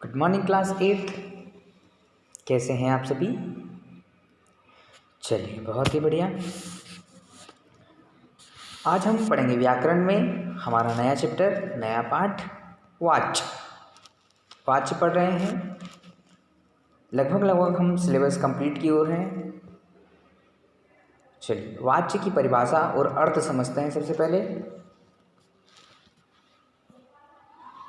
Good morning class 8। कैसे हैं आप सभी? चलिए, बहुत ही बढ़िया। आज हम पढ़ेंगे व्याकरण में हमारा नया चैप्टर, नया पाठ वाच्य। वाच्य पढ़ रहे हैं। लगभग हम सिलेबस कंप्लीट की ओर हैं। चलिए, वाच्य की परिभाषा और अर्थ समझते हैं। सबसे पहले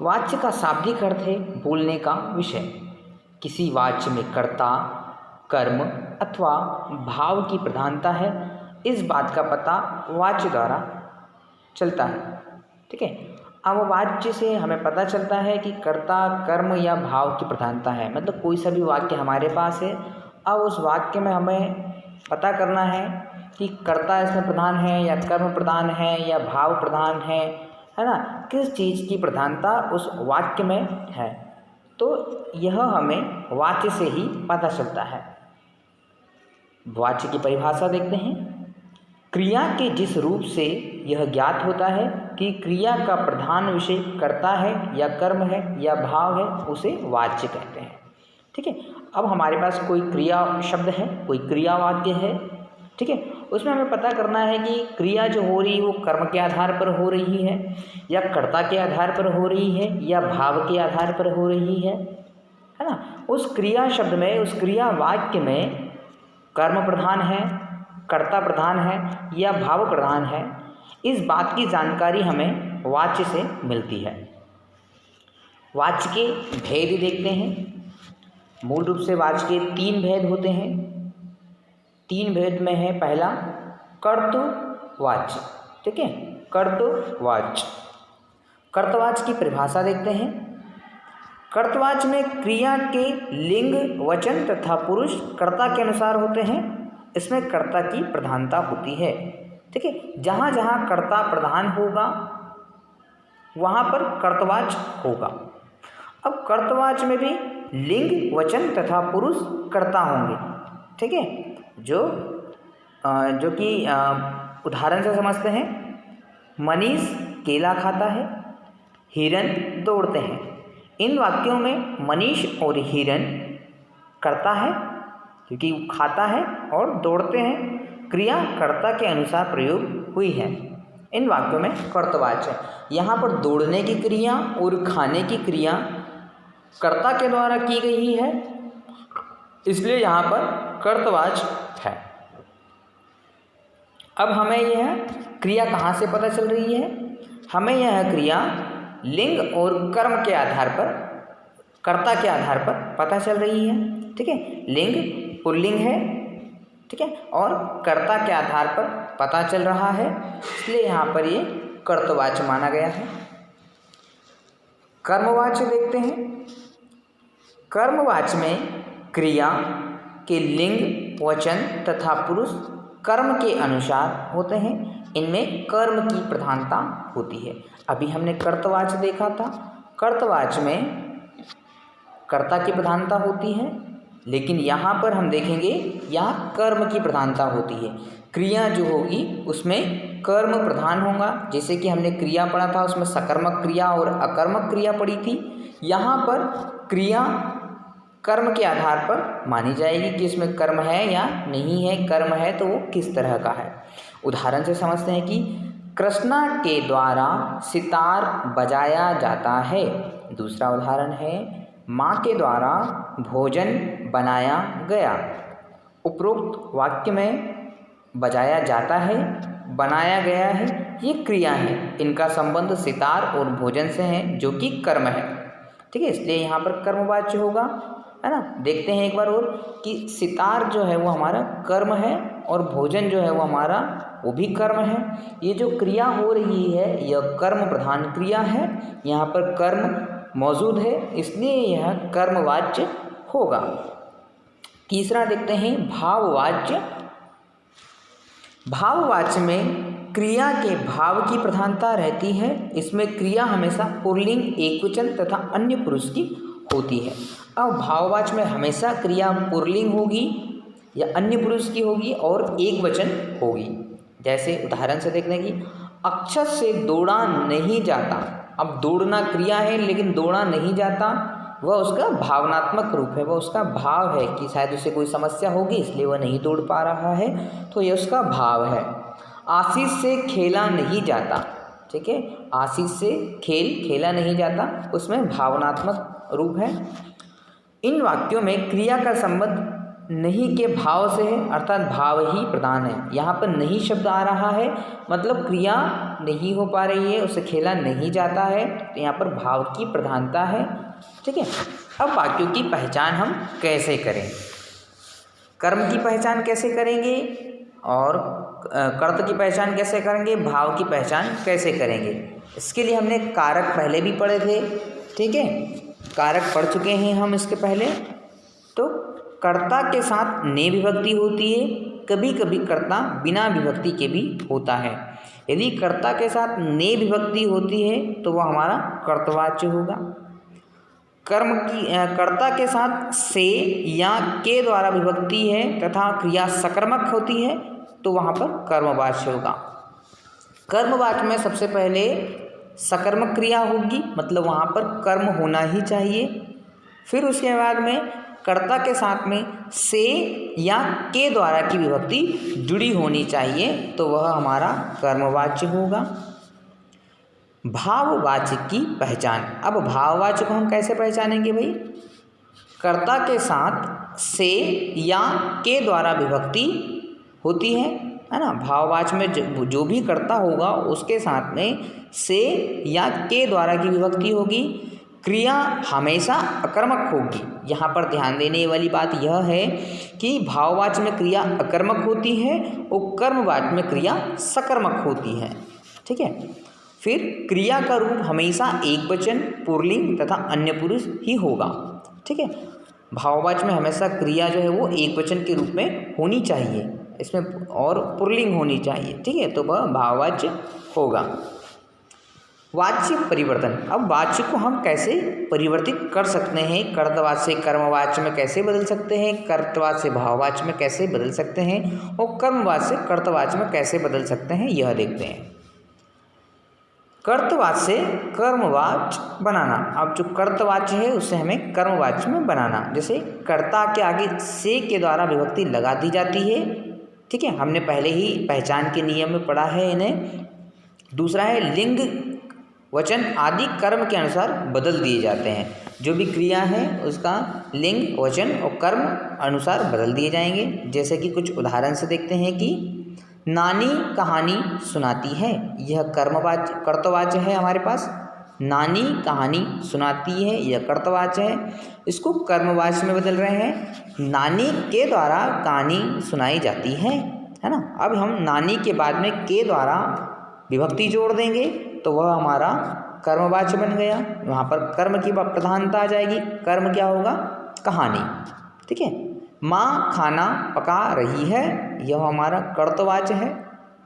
वाच्य का शाब्दिक अर्थ है बोलने का विषय। किसी वाच्य में कर्ता, कर्म अथवा भाव की प्रधानता है, इस बात का पता वाच्य द्वारा चलता है। ठीक है। अब वाच्य से हमें पता चलता है कि कर्ता, कर्म या भाव की प्रधानता है। मतलब कोई सा भी वाक्य हमारे पास है, अब उस वाक्य में हमें पता करना है कि कर्ता इसमें प्रधान है या कर्म प्रधान है या भाव प्रधान है ना, किस चीज़ की प्रधानता उस वाक्य में है। तो यह हमें वाच्य से ही पता चलता है। वाच्य की परिभाषा देखते हैं। क्रिया के जिस रूप से यह ज्ञात होता है कि क्रिया का प्रधान विषय कर्ता है या कर्म है या भाव है, उसे वाच्य कहते हैं। ठीक है। अब हमारे पास कोई क्रिया शब्द है, कोई क्रिया वाक्य है। ठीक है। उसमें हमें पता करना है कि क्रिया जो हो रही है वो कर्म के आधार पर हो रही है या कर्ता के आधार पर हो रही है या भाव के आधार पर हो रही है ना। उस क्रिया शब्द में, उस क्रिया वाक्य में कर्म प्रधान है, कर्ता प्रधान है या भाव प्रधान है, इस बात की जानकारी हमें वाच्य से मिलती है। वाच्य के भेद देखते हैं। मूल रूप से वाच्य के 3 भेद होते हैं। 3 भेद में है पहला कर्तवाच्य। ठीक है। कर्तवाच्य। कर्तवाच्य की परिभाषा देखते हैं। कर्तवाच्य में क्रिया के लिंग, वचन तथा पुरुष कर्ता के अनुसार होते हैं। इसमें कर्ता की प्रधानता होती है। ठीक है। जहाँ जहाँ कर्ता प्रधान होगा वहाँ पर कर्तवाच्य होगा। अब कर्तवाच्य में भी लिंग, वचन तथा पुरुष कर्ता होंगे। ठीक है। जो कि उदाहरण से समझते हैं। मनीष केला खाता है, हिरन दौड़ते हैं। इन वाक्यों में मनीष और हिरन कर्ता है क्योंकि खाता है और दौड़ते हैं, क्रिया कर्ता के अनुसार प्रयोग हुई है। इन वाक्यों में कर्तवाच्य है। यहाँ पर दौड़ने की क्रिया और खाने की क्रिया कर्ता के द्वारा की गई है, इसलिए यहाँ पर कर्तवाच्य है। अब हमें यह क्रिया कहाँ से पता चल रही है? हमें यह क्रिया लिंग और कर्म के आधार पर, कर्ता के आधार पर पता चल रही है। ठीक है। लिंग पुल्लिंग है। ठीक है। और कर्ता के आधार पर पता चल रहा है, इसलिए यहाँ पर ये कर्तवाच्य माना गया है। कर्मवाच्य देखते हैं। कर्मवाच्य में क्रिया के लिंग, वचन तथा पुरुष कर्म के अनुसार होते हैं। इनमें कर्म की प्रधानता होती है। अभी हमने कर्तवाच्य देखा था। कर्तवाच्य में कर्ता की प्रधानता होती है, लेकिन यहाँ पर हम देखेंगे यहाँ कर्म की प्रधानता होती है। क्रिया जो होगी उसमें कर्म प्रधान होगा। जैसे कि हमने क्रिया पढ़ा था, उसमें सकर्मक क्रिया और अकर्मक क्रिया पढ़ी थी। यहाँ पर क्रिया कर्म के आधार पर मानी जाएगी कि इसमें कर्म है या नहीं है। कर्म है तो वो किस तरह का है। उदाहरण से समझते हैं कि कृष्णा के द्वारा सितार बजाया जाता है। दूसरा उदाहरण है माँ के द्वारा भोजन बनाया गया। उपरोक्त वाक्य में बजाया जाता है, बनाया गया है, ये क्रिया है। इनका संबंध सितार और भोजन से है, जो कि कर्म है। ठीक है। इसलिए यहाँ पर कर्मवाच्य होगा, है ना। देखते हैं एक बार और कि सितार जो है वो हमारा कर्म है और भोजन जो है वो हमारा वो भी कर्म है। ये जो क्रिया हो रही है यह कर्म प्रधान क्रिया है। यहाँ पर कर्म मौजूद है, इसलिए यह कर्मवाच्य होगा। तीसरा देखते हैं भाववाच्य। भाववाच्य में क्रिया के भाव की प्रधानता रहती है। इसमें क्रिया हमेशा पुल्लिंग, एकवचन तथा अन्य पुरुष की होती है। अब भाववाच्य में हमेशा क्रिया पुल्लिंग होगी या अन्य पुरुष की होगी और एकवचन होगी। जैसे उदाहरण से देखने की, अक्षत से दौड़ा नहीं जाता। अब दौड़ना क्रिया है लेकिन दौड़ा नहीं जाता, वह उसका भावनात्मक रूप है, वह उसका भाव है कि शायद उसे कोई समस्या होगी इसलिए वह नहीं दौड़ पा रहा है, तो यह उसका भाव है। आशीष से खेला नहीं जाता, ठीक है, आशीष से खेला नहीं जाता, उसमें भावनात्मक रूप है। इन वाक्यों में क्रिया का संबंध नहीं के भाव से है, अर्थात भाव ही प्रधान है। यहाँ पर नहीं शब्द आ रहा है, मतलब क्रिया नहीं हो पा रही है, उसे खेला नहीं जाता है, तो यहाँ पर भाव की प्रधानता है, ठीक है। अब वाक्यों की पहचान हम कैसे करें, कर्म की पहचान कैसे करेंगे और कर्त की पहचान कैसे करेंगे, भाव की पहचान कैसे करेंगे। इसके लिए हमने कारक पहले भी पढ़े थे, ठीक है, कारक पढ़ चुके हैं हम इसके पहले। तो कर्ता के साथ ने विभक्ति होती है, कभी कभी कर्ता बिना विभक्ति के भी होता है। यदि कर्ता के साथ ने विभक्ति होती है तो वह हमारा कर्तवाच्य होगा। कर्ता के साथ से या के द्वारा विभक्ति है तथा क्रिया सकर्मक होती है तो वहाँ पर कर्मवाच्य होगा। कर्मवाच्य में सबसे पहले सकर्मक क्रिया होगी, मतलब वहाँ पर कर्म होना ही चाहिए। फिर उसके बाद में कर्ता के साथ में से या के द्वारा की विभक्ति जुड़ी होनी चाहिए तो वह हमारा कर्मवाच्य होगा। भाववाच्य की पहचान, अब भाववाच्य को हम कैसे पहचानेंगे भाई, कर्ता के साथ से या के द्वारा विभक्ति होती है ना। भाववाच्य में जो भी कर्ता होगा उसके साथ में से या के द्वारा की विभक्ति होगी, क्रिया हमेशा अकर्मक होगी। यहाँ पर ध्यान देने वाली बात यह है कि भाववाच्य में क्रिया अकर्मक होती है और कर्मवाच्य में क्रिया सकर्मक होती है, ठीक है। फिर क्रिया का रूप हमेशा एक वचन, पुल्लिंग तथा अन्य पुरुष ही होगा, ठीक है। भाववाच्य में हमेशा क्रिया जो है वो एक वचन के रूप में होनी चाहिए, इसमें और पुल्लिंग होनी चाहिए, ठीक है, तो वह भाववाच्य होगा। वाच्य परिवर्तन, अब वाच्य को हम कैसे परिवर्तित कर सकते हैं, कर्तवाच्य से कर्मवाच्य में कैसे बदल सकते हैं, कर्तवाच्य से भाववाच्य में कैसे बदल सकते हैं और कर्मवाच्य से कर्तवाच्य में कैसे बदल सकते हैं, यह देखते हैं। कर्तवाच्य से कर्मवाच्य बनाना, अब जो कर्तवाच्य है उसे हमें कर्मवाच्य में बनाना। जैसे कर्ता के आगे से के द्वारा विभक्ति लगा दी जाती है, ठीक है, हमने पहले ही पहचान के नियम में पढ़ा है इन्हें। दूसरा है लिंग, वचन आदि कर्म के अनुसार बदल दिए जाते हैं। जो भी क्रिया है उसका लिंग, वचन और कर्म अनुसार बदल दिए जाएंगे। जैसे कि कुछ उदाहरण से देखते हैं कि नानी कहानी सुनाती है, यह कर्मवाच्य कर्तवाच्य है हमारे पास। नानी कहानी सुनाती है, यह कर्तवाच्य है। इसको कर्मवाच्य में बदल रहे हैं। नानी के द्वारा कहानी सुनाई जाती है ना। अब हम नानी के बाद में के द्वारा विभक्ति जोड़ देंगे तो वह हमारा कर्मवाच्य बन गया। वहाँ पर कर्म की प्रधानता आ जाएगी। कर्म क्या होगा, कहानी, ठीक है। माँ खाना पका रही है, यह हमारा कर्तवाच्य है,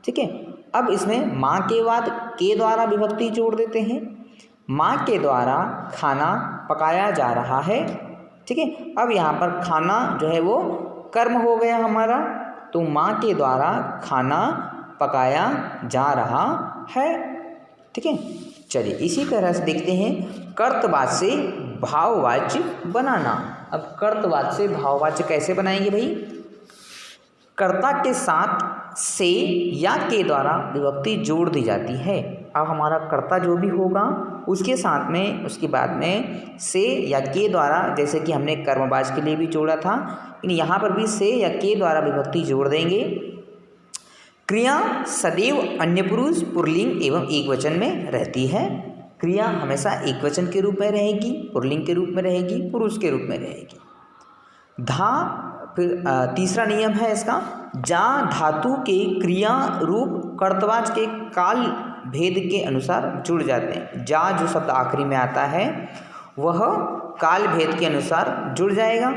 ठीक है। अब इसमें माँ के बाद के द्वारा विभक्ति जोड़ देते हैं। माँ के द्वारा खाना पकाया जा रहा है, ठीक है। अब यहाँ पर खाना जो है वो कर्म हो गया हमारा, तो माँ के द्वारा खाना पकाया जा रहा है, ठीक है। चलिए इसी तरह से देखते हैं कर्तवाच्य से भाववाच्य बनाना। अब कर्तवाच्य से भाववाच्य कैसे बनाएंगे भाई, कर्ता के साथ से या के द्वारा विभक्ति जोड़ दी जाती है। अब हमारा कर्ता जो भी होगा उसके साथ में उसके बाद में से या के द्वारा, जैसे कि हमने कर्मवाच्य के लिए भी जोड़ा था, लेकिन यहाँ पर भी से या के द्वारा विभक्ति जोड़ देंगे। क्रिया सदैव अन्य पुरुष, पुल्लिंग एवं एक वचन में रहती है। क्रिया हमेशा एक वचन के रूप में रहेगी, पुल्लिंग के रूप में रहेगी, पुरुष के रूप में रहेगी। फिर तीसरा नियम है इसका, जा धातु के क्रिया रूप कर्तवाच्य के काल भेद के अनुसार जुड़ जाते हैं। जा जो शब्द आखिरी में आता है वह काल भेद के अनुसार जुड़ जाएगा,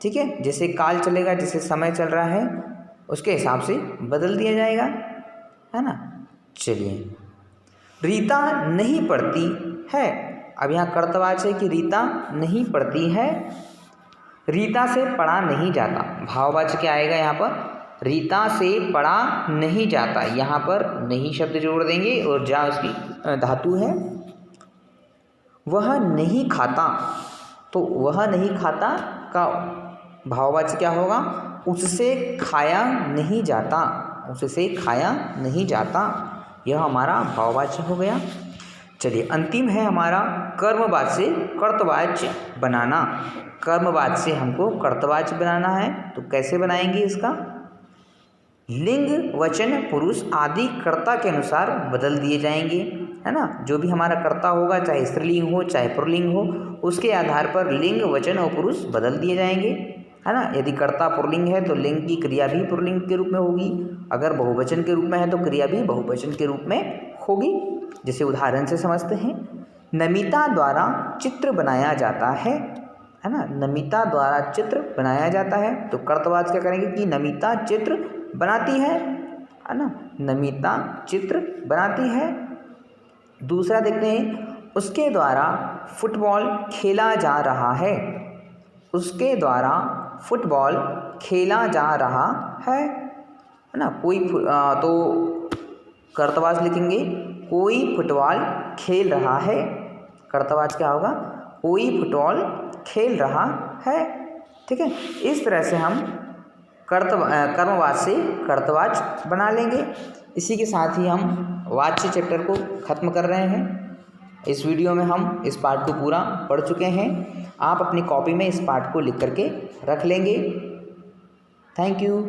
ठीक है। जैसे काल चलेगा, जैसे समय चल रहा है उसके हिसाब से बदल दिया जाएगा, है ना। चलिए, रीता नहीं पढ़ती है, अब यहाँ कर्तवाच्य है कि रीता नहीं पढ़ती है। रीता से पढ़ा नहीं जाता, भाववाच्य क्या आएगा यहाँ पर, रीता से पढ़ा नहीं जाता, यहाँ पर नहीं शब्द जोड़ देंगे और जा उसकी धातु है। वह नहीं खाता, तो वह नहीं खाता का भाववाच्य क्या होगा? उससे खाया नहीं जाता, उससे खाया नहीं जाता, यह हमारा भाववाच्य हो गया। चलिए अंतिम है हमारा कर्मवाच्य से कर्तवाच्य बनाना। कर्मवाच्य से हमको कर्तवाच्य बनाना है, तो कैसे बनाएंगे इसका? लिंग, वचन, पुरुष आदि कर्ता के अनुसार बदल दिए जाएंगे, है ना। जो भी हमारा कर्ता होगा, चाहे स्त्रीलिंग हो चाहे पुल्लिंग हो, उसके आधार पर लिंग, वचन और पुरुष बदल दिए जाएंगे, है ना। यदि कर्ता पुल्लिंग है तो लिंग की क्रिया भी पुल्लिंग के रूप में होगी, अगर बहुवचन के रूप में है तो क्रिया भी बहुवचन के रूप में होगी। जैसे उदाहरण से समझते हैं, नमिता द्वारा चित्र बनाया जाता है ना। नमिता द्वारा चित्र बनाया जाता है, तो कर्तवाच्य क्या करेंगे कि नमिता चित्र बनाती है ना। नमिता चित्र बनाती है। दूसरा देखते हैं, उसके द्वारा फुटबॉल खेला जा रहा है। उसके द्वारा फुटबॉल खेला जा रहा है ना। कोई तो कर्तवाच्य लिखेंगे, कोई फुटबॉल खेल रहा है। कर्तवाच्य क्या होगा? कोई फुटबॉल खेल रहा है। ठीक है, इस तरह से हम कर्मवाच्य से कर्तवाच्य बना लेंगे। इसी के साथ ही हम वाच्य चैप्टर को ख़त्म कर रहे हैं। इस वीडियो में हम इस पार्ट को पूरा पढ़ चुके हैं। आप अपनी कॉपी में इस पार्ट को लिख करके रख लेंगे। Thank you.